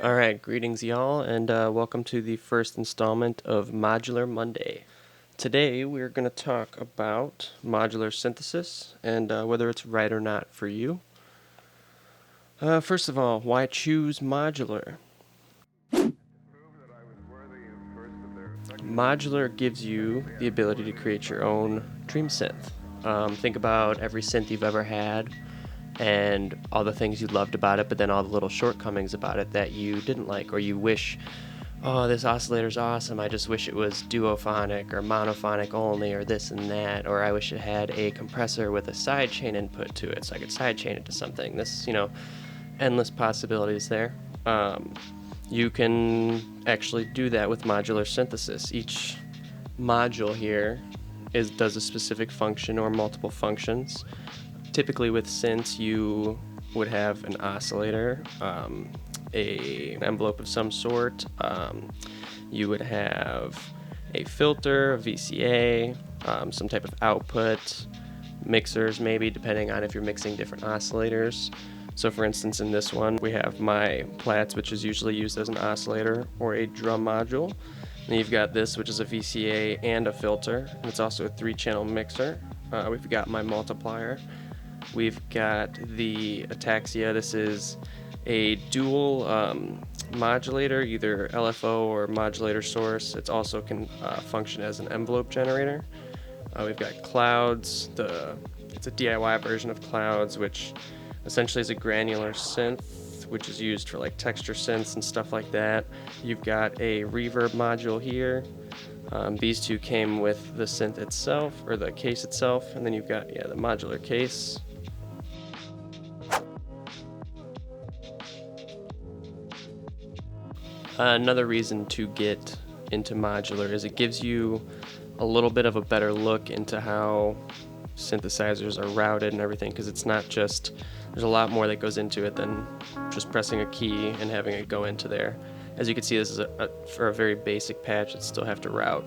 All right, greetings, y'all, and welcome to the first installment of Modular Monday. Today, we're going to talk about modular synthesis and whether it's right or not for you. First of all, why choose modular? Modular gives you the ability to create your own dream synth. Think about every synth you've ever had and all the things you loved about it, but then all the little shortcomings about it that you didn't like, or you wish, oh, this oscillator's awesome, I just wish it was duophonic or monophonic only, or this and that, or I wish it had a compressor with a sidechain input to it so I could sidechain it to something. This, endless possibilities there. You can actually do that with modular synthesis. Each module here does a specific function or multiple functions. Typically with synths, you would have an oscillator, an envelope of some sort. You would have a filter, a VCA, some type of output, mixers maybe, depending on if you're mixing different oscillators. So for instance, in this one, we have my Platts, which is usually used as an oscillator or a drum module. Then you've got this, which is a VCA and a filter. And it's also a 3-channel mixer. We've got my multiplier. We've got the Ataxia. This is a dual modulator, either LFO or modulator source. It also can function as an envelope generator. We've got Clouds. It's a DIY version of Clouds, which essentially is a granular synth, which is used for like texture synths and stuff like that. You've got a reverb module here. These two came with the synth itself, or the case itself, and then you've got the modular case. Another reason to get into modular is it gives you a little bit of a better look into how synthesizers are routed and everything, because it's not just, there's a lot more that goes into it than just pressing a key and having it go into there. As you can see, this is for a very basic patch. It still have to route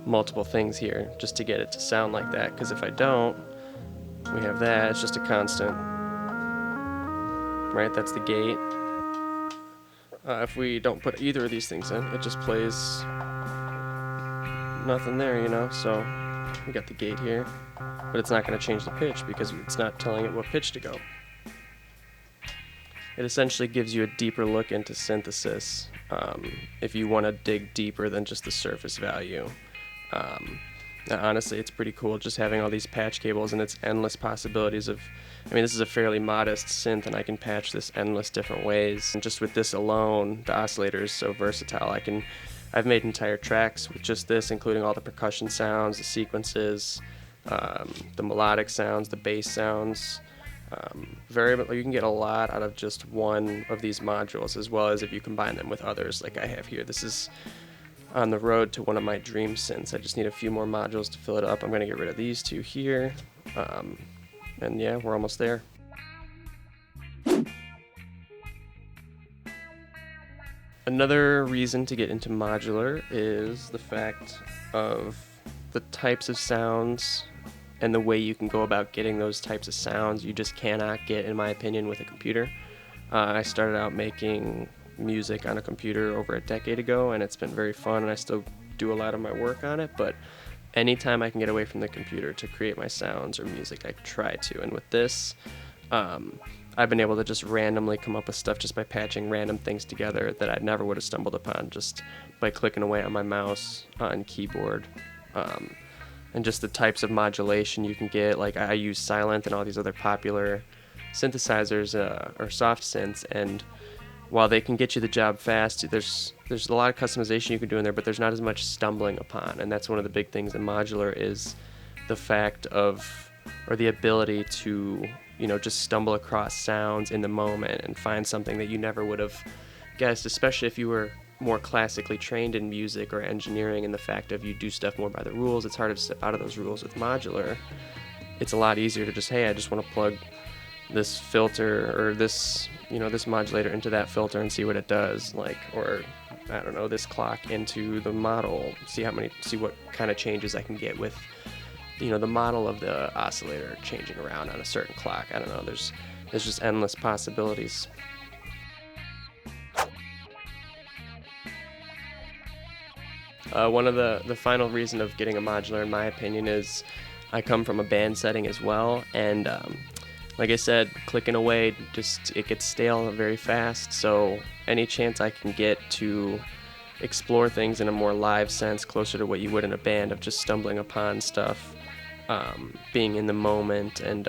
multiple things here just to get it to sound like that, because if I don't, we have that, it's just a constant, right? That's the gate. If we don't put either of these things in, it just plays nothing there, so we got the gate here, but it's not going to change the pitch because it's not telling it what pitch to go. It essentially gives you a deeper look into synthesis if you want to dig deeper than just the surface value. Honestly, it's pretty cool just having all these patch cables and its endless possibilities of, this is a fairly modest synth and I can patch this endless different ways. And just with this alone, the oscillator is so versatile. I've made entire tracks with just this, including all the percussion sounds, the sequences, the melodic sounds, the bass sounds. You can get a lot out of just one of these modules, as well as if you combine them with others like I have here. This is on the road to one of my dream synths. I just need a few more modules to fill it up. I'm going to get rid of these two here. And yeah, we're almost there. Another reason to get into modular is the fact of the types of sounds and the way you can go about getting those types of sounds you just cannot get, in my opinion, with a computer. I started out making music on a computer over a decade ago, and it's been very fun, and I still do a lot of my work on it, but anytime I can get away from the computer to create my sounds or music, I try to. And with this, I've been able to just randomly come up with stuff just by patching random things together that I never would have stumbled upon just by clicking away on my mouse and keyboard. And just the types of modulation you can get, like I use Silent and all these other popular synthesizers or soft synths, and while they can get you the job fast, there's a lot of customization you can do in there, but there's not as much stumbling upon. And that's one of the big things in modular is the fact of, or the ability to, just stumble across sounds in the moment and find something that you never would have guessed, especially if you were more classically trained in music or engineering, and the fact of you do stuff more by the rules. It's hard to step out of those rules with modular. It's a lot easier to just, hey, I just want to plug this filter or this modulator into that filter and see what it does, or I don't know, this clock into the model, see what kind of changes I can get with the model of the oscillator changing around on a certain clock. I don't know, there's just endless possibilities. One of the final reason of getting a modular, in my opinion, is I come from a band setting as well, and like I said, clicking away, just it gets stale very fast. So any chance I can get to explore things in a more live sense, closer to what you would in a band, of just stumbling upon stuff, being in the moment, and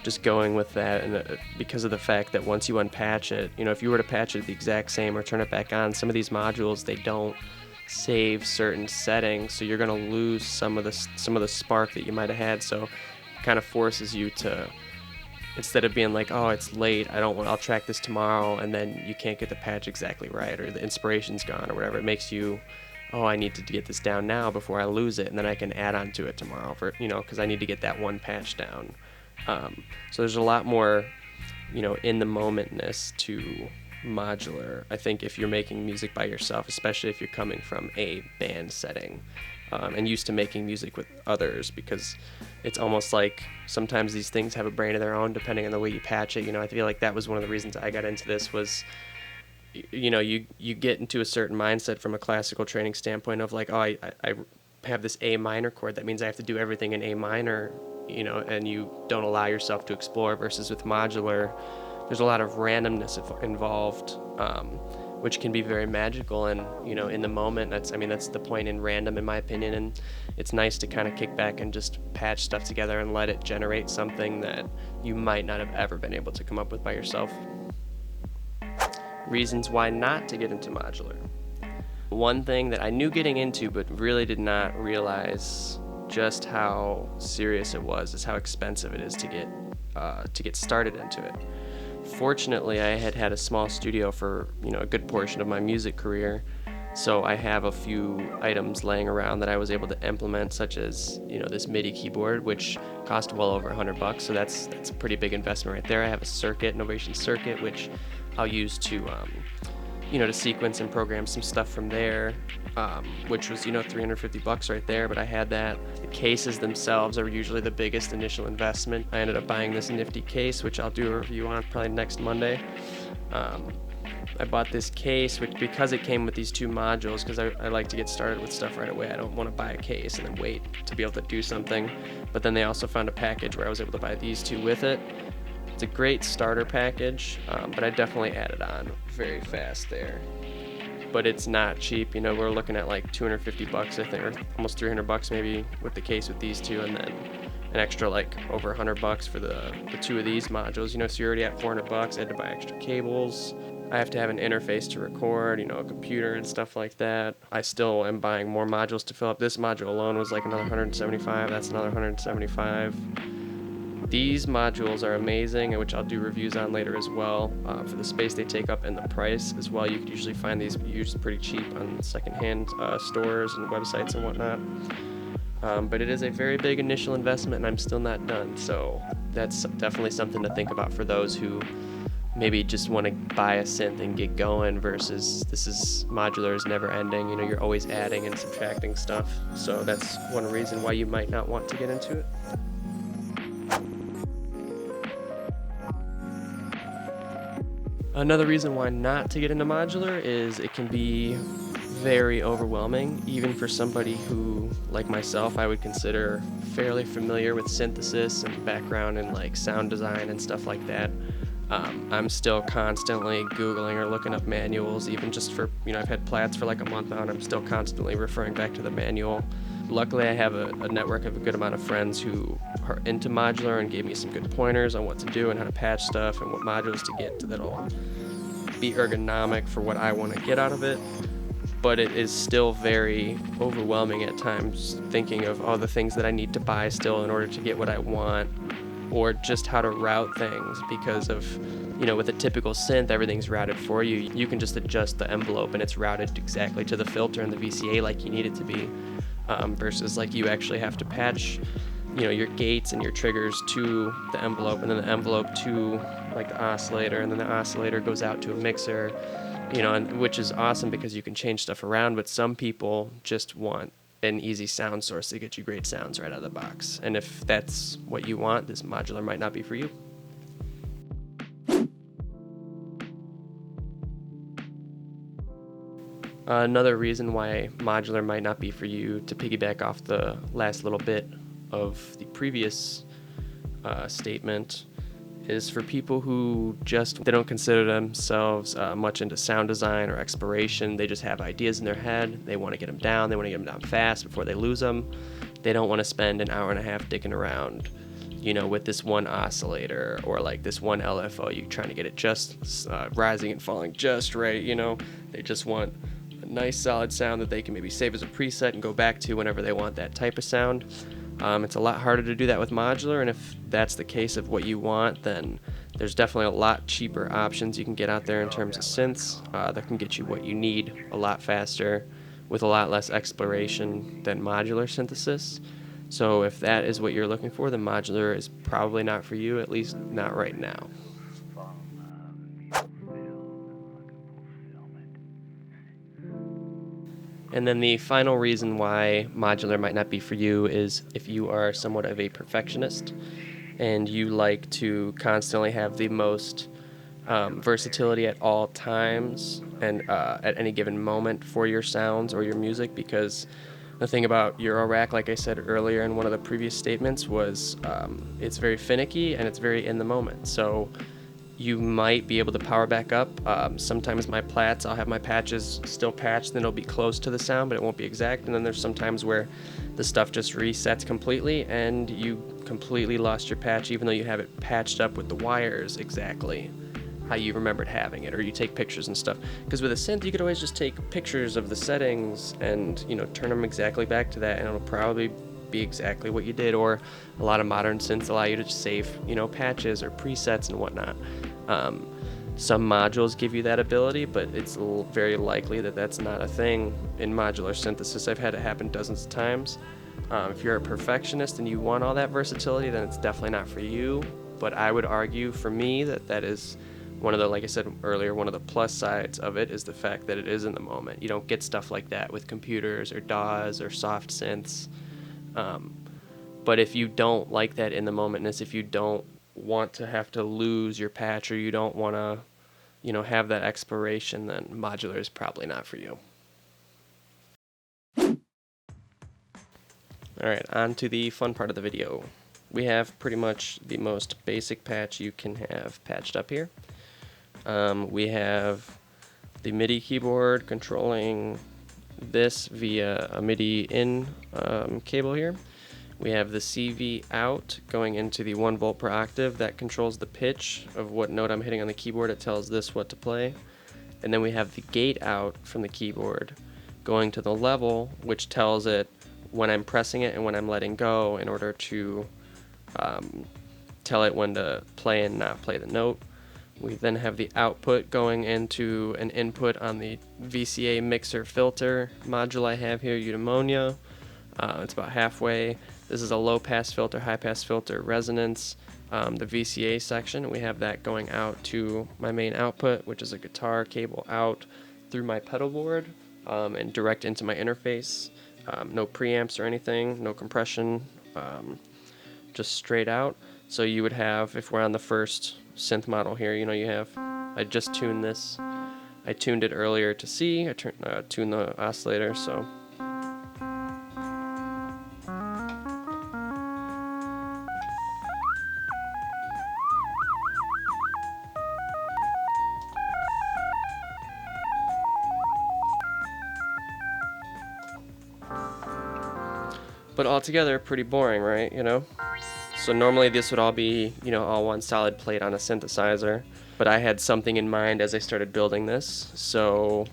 just going with that. And because of the fact that once you unpatch it, if you were to patch it the exact same or turn it back on, some of these modules, they don't save certain settings, so you're going to lose some of the spark that you might have had. So it kind of forces you to, instead of being like, oh, it's late, I'll track this tomorrow, and then you can't get the patch exactly right, or the inspiration's gone, or whatever. It makes you, oh, I need to get this down now before I lose it, and then I can add on to it tomorrow, for because I need to get that one patch down. So there's a lot more, in the momentness to modular. I think if you're making music by yourself, especially if you're coming from a band setting, and used to making music with others, because it's almost like sometimes these things have a brain of their own depending on the way you patch it. I feel like that was one of the reasons I got into this, was you get into a certain mindset from a classical training standpoint of like, oh, I have this A minor chord, that means I have to do everything in A minor, and you don't allow yourself to explore. Versus with modular, there's a lot of randomness involved, which can be very magical. And in the moment, that's the point in random, in my opinion. And it's nice to kind of kick back and just patch stuff together and let it generate something that you might not have ever been able to come up with by yourself. Reasons why not to get into modular. One thing that I knew getting into but really did not realize just how serious it was is how expensive it is to get started into it. Fortunately, I had a small studio for a good portion of my music career, so I have a few items laying around that I was able to implement, such as this MIDI keyboard, which cost well over $100. So that's a pretty big investment right there. I have a circuit, an Ovation circuit, which I'll use to to sequence and program some stuff from there, which was $350 right there. But I had that. The cases themselves are usually the biggest initial investment. I ended up buying this nifty case, which I'll do a review on probably next Monday. I bought this case because it came with these two modules, because I like to get started with stuff right away. I don't want to buy a case and then wait to be able to do something. But then they also found a package where I was able to buy these two with it. It's a great starter package, but I definitely added on very fast there. But it's not cheap. We're looking at like $250, I think, or almost $300 maybe with the case with these two, and then an extra like over $100 for the two of these modules. So you're already at $400. I had to buy extra cables. I have to have an interface to record, a computer and stuff like that. I still am buying more modules to fill up. This module alone was like another $175. That's another $175. These modules are amazing, which I'll do reviews on later as well, for the space they take up and the price as well. You can usually find these used pretty cheap on secondhand stores and websites and whatnot. But it is a very big initial investment, and I'm still not done. So that's definitely something to think about for those who maybe just want to buy a synth and get going, versus modular is never ending. You're always adding and subtracting stuff. So that's one reason why you might not want to get into it. Another reason why not to get into modular is it can be very overwhelming, even for somebody who, like myself, I would consider fairly familiar with synthesis and background in like sound design and stuff like that. I'm still constantly Googling or looking up manuals, even just for, I've had Plats for like a month now, and I'm still constantly referring back to the manual. Luckily, I have a network of a good amount of friends who are into modular and gave me some good pointers on what to do and how to patch stuff and what modules to get that'll be ergonomic for what I want to get out of it. But it is still very overwhelming at times, thinking of all the things that I need to buy still in order to get what I want, or just how to route things, because of, with a typical synth, everything's routed for you. You can just adjust the envelope and it's routed exactly to the filter and the VCA like you need it to be. Versus like you actually have to patch, your gates and your triggers to the envelope, and then the envelope to like the oscillator, and then the oscillator goes out to a mixer, and which is awesome because you can change stuff around. But some people just want an easy sound source to get you great sounds right out of the box. And if that's what you want, this modular might not be for you. Another reason why modular might not be for you, to piggyback off the last little bit of the previous statement, is for people who they don't consider themselves much into sound design or exploration. They just have ideas in their head. They want to get them down. They want to get them down fast before they lose them. They don't want to spend an hour and a half digging around, with this one oscillator or like this one LFO. You trying to get it just rising and falling just right. They just want a nice solid sound that they can maybe save as a preset and go back to whenever they want that type of sound. It's a lot harder to do that with modular, and if that's the case of what you want, then there's definitely a lot cheaper options you can get out there in terms of synths that can get you what you need a lot faster with a lot less exploration than modular synthesis. So if that is what you're looking for, then modular is probably not for you, at least not right now. And then the final reason why modular might not be for you is if you are somewhat of a perfectionist and you like to constantly have the most versatility at all times and at any given moment for your sounds or your music, because the thing about Eurorack, like I said earlier in one of the previous statements, was it's very finicky and it's very in the moment. So you might be able to power back up. Sometimes my plats, I'll have my patches still patched, then it'll be close to the sound, but it won't be exact. And then there's some times where the stuff just resets completely and you completely lost your patch, even though you have it patched up with the wires exactly how you remembered having it, or you take pictures and stuff. Because with a synth, you could always just take pictures of the settings and turn them exactly back to that, and it'll probably be exactly what you did. Or a lot of modern synths allow you to save patches or presets and whatnot. Some modules give you that ability, but it's very likely that that's not a thing in modular synthesis. I've had it happen dozens of times. If you're a perfectionist and you want all that versatility, then it's definitely not for you. But I would argue for me that is one of the, like I said earlier, one of the plus sides of it is the fact that it is in the moment. You don't get stuff like that with computers or DAWs or soft synths. But if you don't like that in the momentness, if you don't want to have to lose your patch, or you don't want to, have that exploration, then modular is probably not for you. Alright, on to the fun part of the video. We have pretty much the most basic patch you can have patched up here. We have the MIDI keyboard controlling this via a MIDI in cable here. We have the CV out going into the 1 volt per octave that controls the pitch of what note I'm hitting on the keyboard. It tells this what to play. And then we have the gate out from the keyboard going to the level, which tells it when I'm pressing it and when I'm letting go, in order to tell it when to play and not play the note. We then have the output going into an input on the VCA mixer filter module I have here, Eudaimonia. It's about halfway. This is a low pass filter, high pass filter, resonance, the VCA section. We have that going out to my main output, which is a guitar cable out through my pedal board and direct into my interface. No preamps or anything, no compression, just straight out. So you would have, if we're on the first synth model here, you have, I just tuned this. I tuned it earlier to C. I tuned the oscillator, so. But altogether, pretty boring, right? So normally this would all be, all one solid plate on a synthesizer. But I had something in mind as I started building this. So,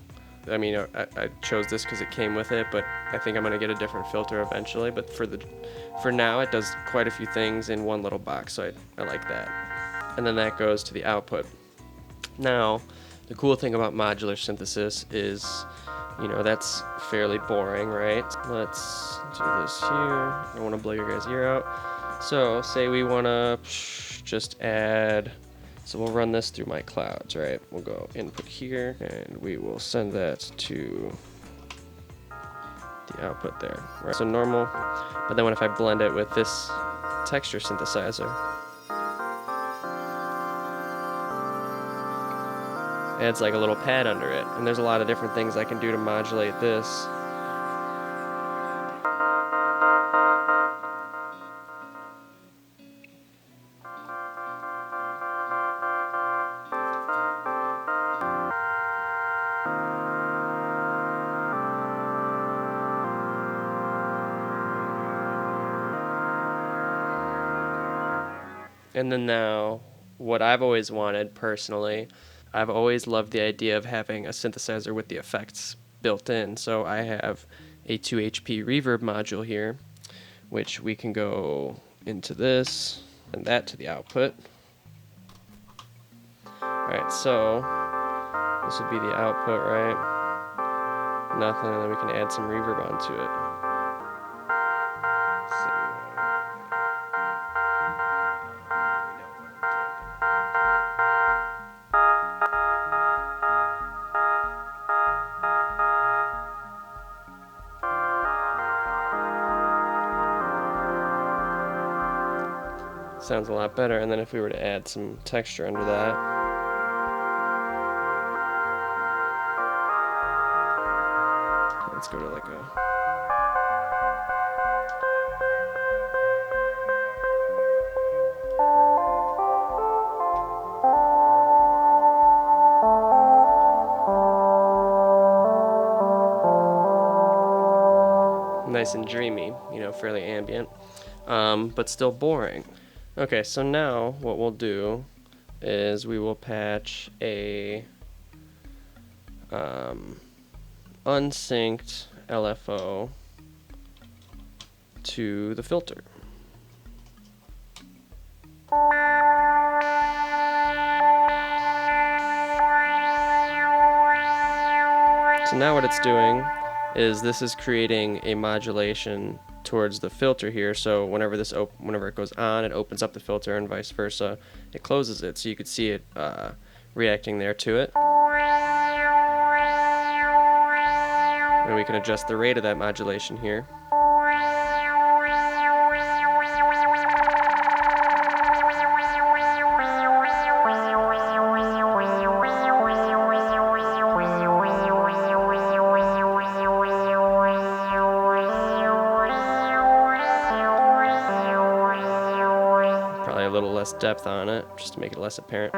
I chose this because it came with it, but I think I'm going to get a different filter eventually. But for now, it does quite a few things in one little box, so I like that. And then that goes to the output. Now, the cool thing about modular synthesis is, that's fairly boring, right? Let's do this here. I don't want to blow your guys' ear out. So, say we want to just add, so we'll run this through my clouds, right? We'll go input here, and we will send that to the output there, right? So normal, but then if I blend it with this texture synthesizer, adds like a little pad under it. And there's a lot of different things I can do to modulate this. And then now, what I've always wanted personally, I've always loved the idea of having a synthesizer with the effects built in. So I have a 2 HP reverb module here, which we can go into this and that to the output. Alright, so this would be the output, right? Nothing, and then we can add some reverb onto it. Sounds a lot better. And then if we were to add some texture under that, let's go to like a nice and dreamy, you know, fairly ambient, but still boring. Okay, so now what we'll do is we will patch a unsynced LFO to the filter. So now what it's doing is this is creating a modulation towards the filter here, so whenever it goes on, it opens up the filter, and vice versa, it closes it, so you could see it reacting there to it. And we can adjust the rate of that modulation here. Probably a little less depth on it, just to make it less apparent.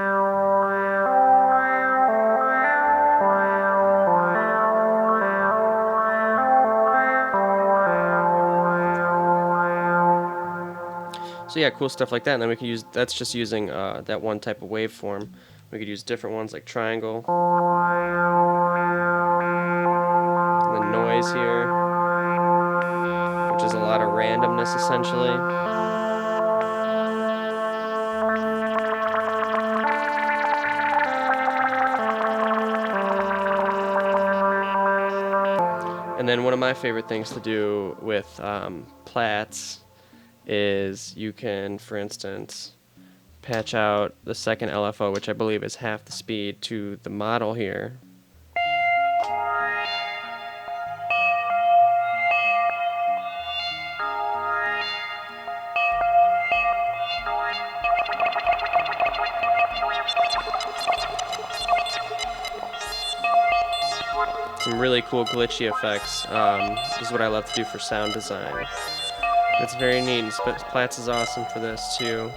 So yeah, cool stuff like that. And then we can use, that's just using that one type of waveform. We could use different ones like triangle. And then noise here, which is a lot of randomness essentially. And then one of my favorite things to do with plats is you can, for instance, patch out the second LFO, which I believe is half the speed, to the model here. Some really cool glitchy effects. This is what I love to do for sound design. It's very neat. Plats is awesome for this too.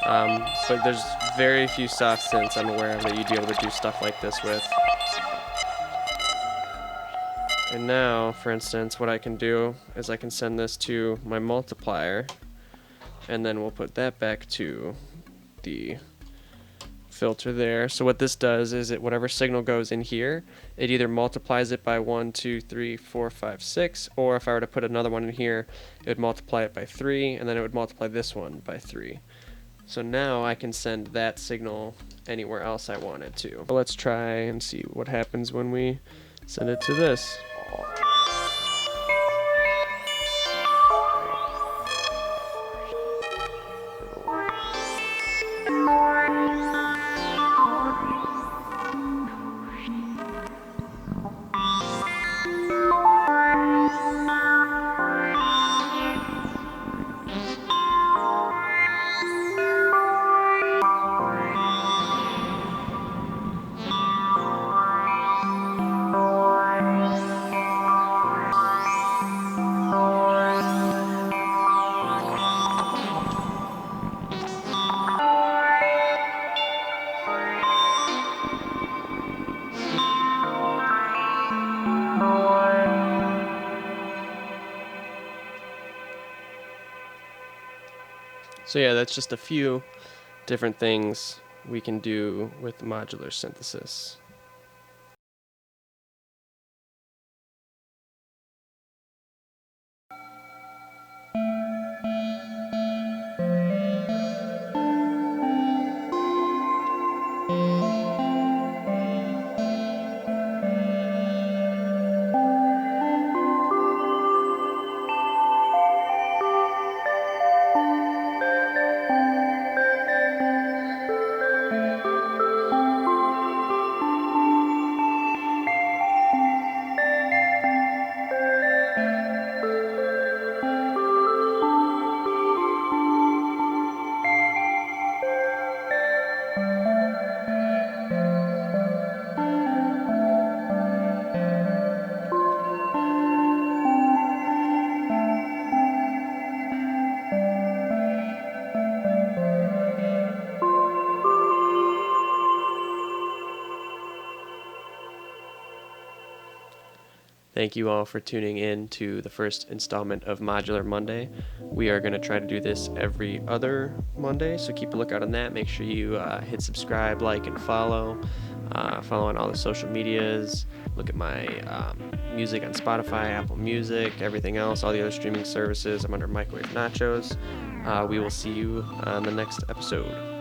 But there's very few soft synths I'm aware of that you'd be able to do stuff like this with. And now, for instance, what I can do is I can send this to my multiplier, and then we'll put that back to the filter there. So what this does is it, whatever signal goes in here, it either multiplies it by 1, 2, 3, 4, 5, 6, or if I were to put another one in here, it would multiply it by 3, and then it would multiply this one by 3. So now I can send that signal anywhere else I wanted to. So let's try and see what happens when we send it to this. So yeah, that's just a few different things we can do with modular synthesis. Thank you all for tuning in to the first installment of Modular Monday. We are going to try to do this every other Monday, so keep a lookout on that. Make sure you hit subscribe, like, and follow. Follow on all the social medias. Look at my music on Spotify, Apple Music, everything else, all the other streaming services. I'm under Microwave Nachos. We will see you on the next episode.